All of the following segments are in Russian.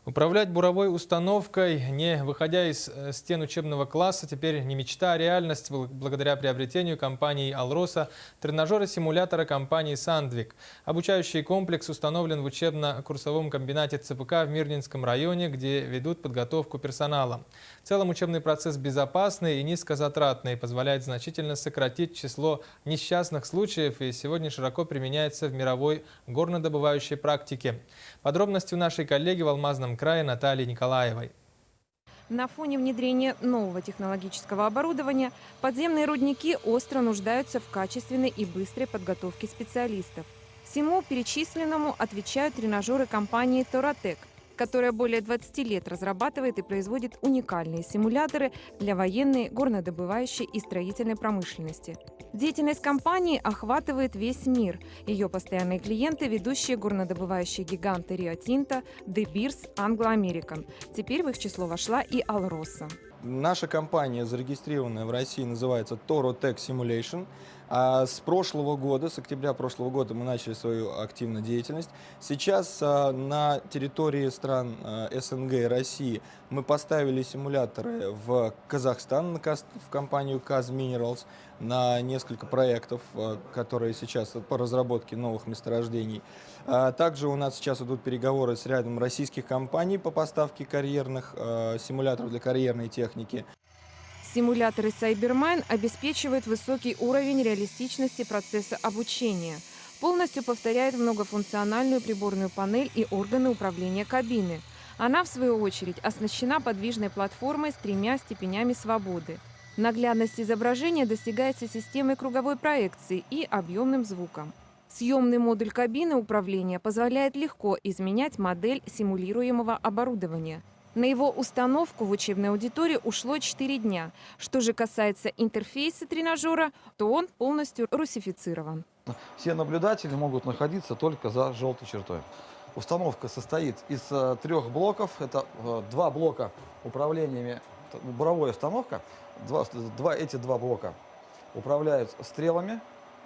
Управлять буровой установкой, не выходя из стен учебного класса, теперь не мечта, а реальность благодаря приобретению компанией «Алроса» тренажера-симулятора компании «Сандвик». Обучающий комплекс установлен в учебно-курсовом комбинате ЦПК в Мирнинском районе, где ведут подготовку персонала. В целом учебный процесс безопасный и низкозатратный, позволяет значительно сократить число несчастных случаев и сегодня широко применяется в мировой горнодобывающей практике. Подробности у нашей коллеги в Алмазном крае Натальи Николаевой. На фоне внедрения нового технологического оборудования подземные рудники остро нуждаются в качественной и быстрой подготовке специалистов. Всему перечисленному отвечают тренажеры компании «Торотек», которая более 20 лет разрабатывает и производит уникальные симуляторы для военной, горнодобывающей и строительной промышленности. Деятельность компании охватывает весь мир. Ее постоянные клиенты – ведущие горнодобывающие гиганты Рио Тинто, De Beers, Anglo American. Теперь в их число вошла и «Алроса». Наша компания, зарегистрированная в России, называется Torotec Simulation. А с прошлого года, с октября прошлого года мы начали свою активную деятельность. Сейчас на территории стран СНГ и России мы поставили симуляторы в Казахстан, в компанию Kaz Minerals, на несколько проектов, которые сейчас по разработке новых месторождений. Также у нас сейчас идут переговоры с рядом российских компаний по поставке карьерных симуляторов для карьерной техники. Симуляторы Cybermine обеспечивают высокий уровень реалистичности процесса обучения. Полностью повторяет многофункциональную приборную панель и органы управления кабины. Она, в свою очередь, оснащена подвижной платформой с 3 степенями свободы. Наглядность изображения достигается системой круговой проекции и объемным звуком. Съемный модуль кабины управления позволяет легко изменять модель симулируемого оборудования. На его установку в учебной аудитории ушло 4 дня. Что же касается интерфейса тренажера, то он полностью русифицирован. Все наблюдатели могут находиться только за желтой чертой. Установка состоит из 3 блоков. Это 2 блока управлениями, буровая установка. Эти два блока управляют стрелами,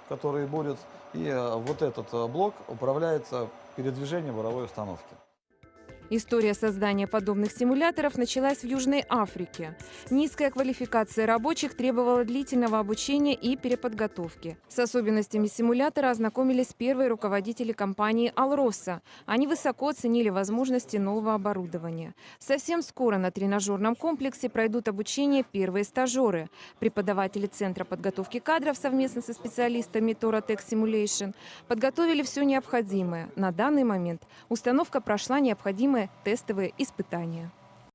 которые бурят, и вот этот блок управляется передвижением буровой установки. История создания подобных симуляторов началась в Южной Африке. Низкая квалификация рабочих требовала длительного обучения и переподготовки. С особенностями симулятора ознакомились первые руководители компании «Алроса». Они высоко оценили возможности нового оборудования. Совсем скоро на тренажерном комплексе пройдут обучение первые стажеры. Преподаватели Центра подготовки кадров совместно со специалистами Torotec Simulation подготовили все необходимое. На данный момент установка прошла необходимые тестовые испытания.